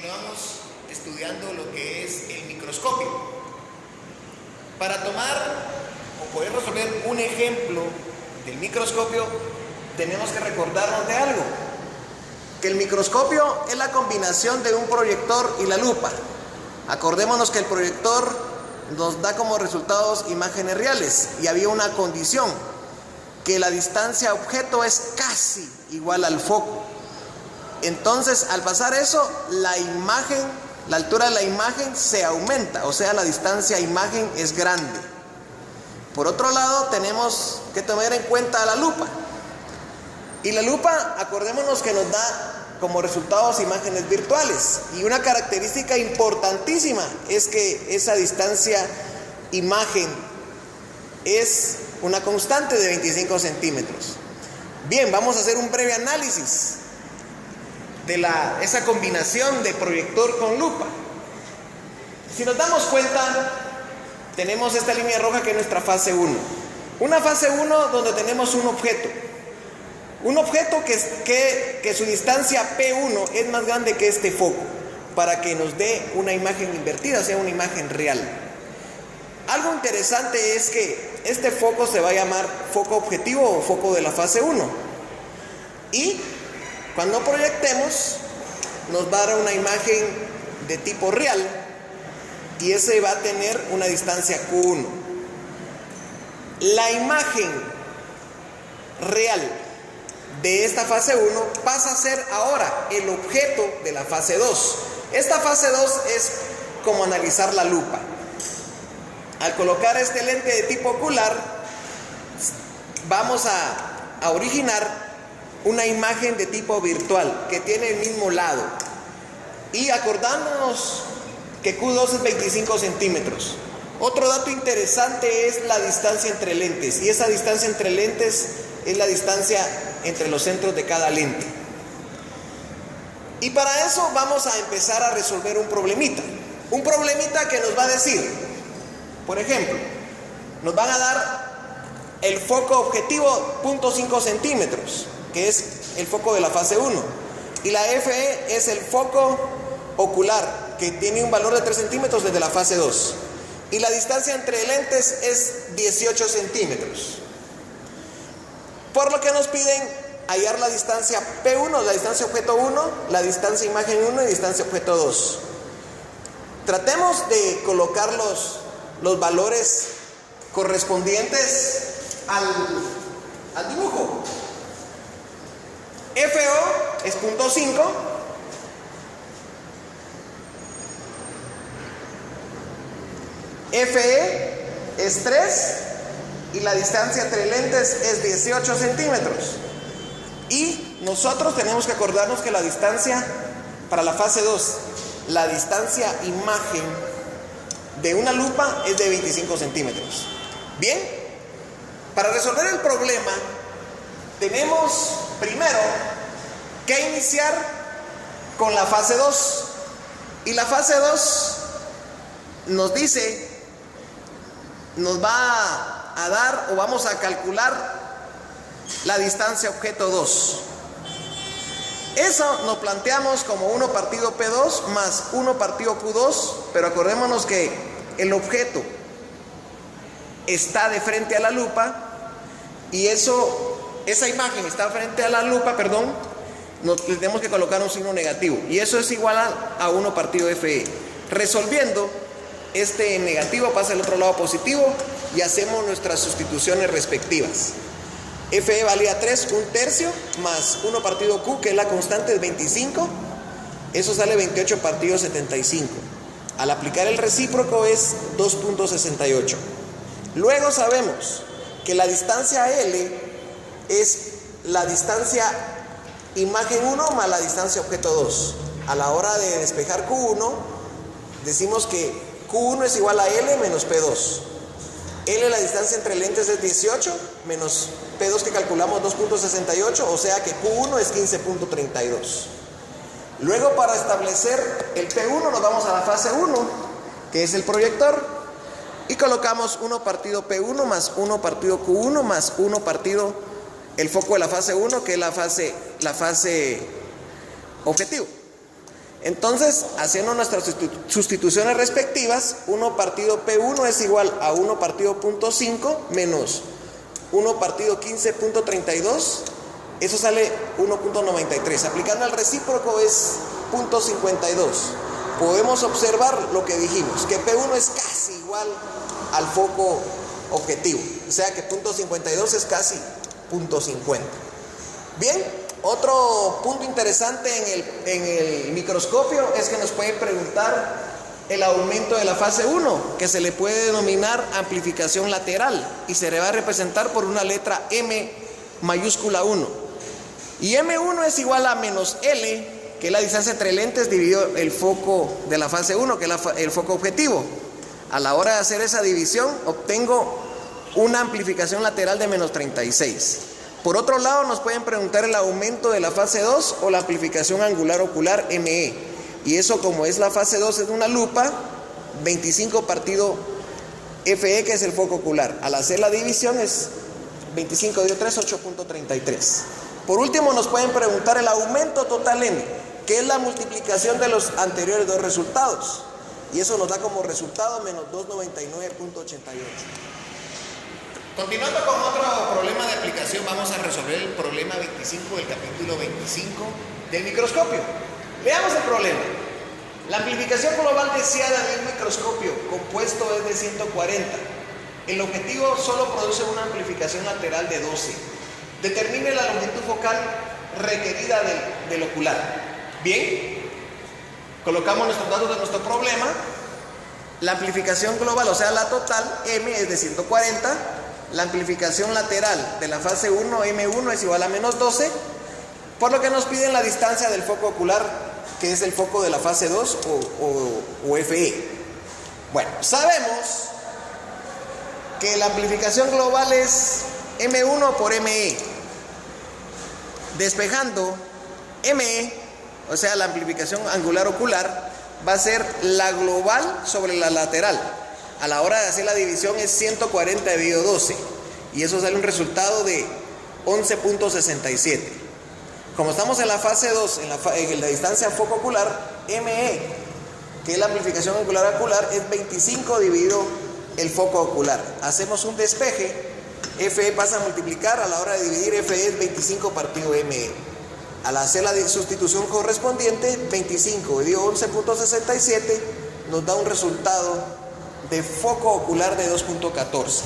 continuamos estudiando lo que es el microscopio. Para tomar o poder resolver un ejemplo del microscopio, tenemos que recordarnos de algo, que el microscopio es la combinación de un proyector y la lupa. Acordémonos que el proyector nos da como resultados imágenes reales y había una condición, que la distancia objeto es casi igual al foco. Entonces, al pasar eso, la imagen, la altura de la imagen se aumenta, o sea, la distancia imagen es grande. Por otro lado, tenemos que tener en cuenta la lupa. Y la lupa, acordémonos que nos da como resultados imágenes virtuales. Y una característica importantísima es que esa distancia imagen es una constante de 25 centímetros. Bien, vamos a hacer un breve análisis de esa combinación de proyector con lupa. Si nos damos cuenta, tenemos esta línea roja que es nuestra fase 1. Una fase 1 donde tenemos un objeto. Un objeto que su distancia P1 es más grande que este foco, para que nos dé una imagen invertida, o sea, una imagen real. Algo interesante es que este foco se va a llamar foco objetivo o foco de la fase 1. Y cuando proyectemos, nos va a dar una imagen de tipo real y ese va a tener una distancia Q1. La imagen real de esta fase 1 pasa a ser ahora el objeto de la fase 2. Esta fase 2 es como analizar la lupa. Al colocar este lente de tipo ocular, vamos a originar una imagen de tipo virtual que tiene el mismo lado. Y acordándonos que Q2 es 25 centímetros. Otro dato interesante es la distancia entre lentes. Y esa distancia entre lentes es la distancia entre los centros de cada lente. Y para eso vamos a empezar a resolver un problemita. Un problemita que nos va a decir, por ejemplo, nos van a dar el foco objetivo 0.5 centímetros, que es el foco de la fase 1. Y la FE es el foco ocular, que tiene un valor de 3 centímetros desde la fase 2. Y la distancia entre lentes es 18 centímetros. Por lo que nos piden hallar la distancia P1, la distancia objeto 1, la distancia imagen 1 y distancia objeto 2. Tratemos de colocar los valores correspondientes al dibujo. FO es 0.5, FE es 3 y la distancia entre lentes es 18 centímetros. Y nosotros tenemos que acordarnos que la distancia para la fase 2, la distancia imagen de una lupa es de 25 centímetros. Bien, para resolver el problema tenemos primero que iniciar con la fase 2. Y la fase 2 nos dice, nos va a dar o vamos a calcular la distancia objeto 2. Eso nos planteamos como 1 partido P2 más 1 partido Q2, pero acordémonos que el objeto está de frente a la lupa y esa imagen está frente a la lupa, le tenemos que colocar un signo negativo y eso es igual a 1 partido FE. Resolviendo, este negativo pasa al otro lado positivo y hacemos nuestras sustituciones respectivas. FE valía 3, 1/3, más 1 partido Q, que es la constante, es 25. Eso sale 28 partido 75. Al aplicar el recíproco es 2.68. Luego sabemos que la distancia L es la distancia imagen 1 más la distancia objeto 2. A la hora de despejar Q1, decimos que Q1 es igual a L menos P2. L, la distancia entre lentes, es 18, menos P2 que calculamos 2.68, o sea que Q1 es 15.32. Luego, para establecer el P1 nos vamos a la fase 1, que es el proyector, y colocamos 1 partido P1 más 1 partido Q1 más 1 partido el foco de la fase 1, que es la fase objetivo. Entonces, haciendo nuestras sustituciones respectivas, 1 partido P1 es igual a 1 partido punto 5 menos 1 partido 15.32, eso sale 1.93. Aplicando el recíproco es 0.52. Podemos observar lo que dijimos, que P1 es casi igual al foco objetivo, o sea que 0.52 es casi 0.50. Bien. Otro punto interesante en el microscopio es que nos pueden preguntar el aumento de la fase 1, que se le puede denominar amplificación lateral y se le va a representar por una letra M mayúscula 1. Y M1 es igual a menos L, que es la distancia entre lentes dividido el foco de la fase 1, que es el foco objetivo. A la hora de hacer esa división obtengo una amplificación lateral de menos 36. Por otro lado, nos pueden preguntar el aumento de la fase 2 o la amplificación angular ocular ME. Y eso, como es la fase 2 es una lupa, 25 partido FE, que es el foco ocular. Al hacer la división es 25 dio 3, 8.33. Por último, nos pueden preguntar el aumento total M, que es la multiplicación de los anteriores dos resultados. Y eso nos da como resultado menos 299.88. Continuando con otro problema de aplicación, vamos a resolver el problema 25 del capítulo 25 del microscopio. Veamos el problema. La amplificación global deseada de un microscopio compuesto es de 140. El objetivo solo produce una amplificación lateral de 12. Determine la longitud focal requerida del ocular. Bien, colocamos nuestros datos de nuestro problema. La amplificación global, o sea la total, M es de 140. La amplificación lateral de la fase 1, M1, es igual a menos 12, por lo que nos piden la distancia del foco ocular, que es el foco de la fase 2 o FE. Bueno, sabemos que la amplificación global es M1 por ME. Despejando ME, o sea la amplificación angular ocular, va a ser la global sobre la lateral. A la hora de hacer la división es 140 dividido 12 y eso sale un resultado de 11.67. Como estamos en la fase 2, en la distancia foco ocular, ME, que es la amplificación angular ocular, es 25 dividido el foco ocular. Hacemos un despeje, FE pasa a multiplicar, a la hora de dividir FE es 25 partido ME. Al hacer la sustitución correspondiente, 25 dividido 11.67 nos da un resultado de foco ocular de 2.14.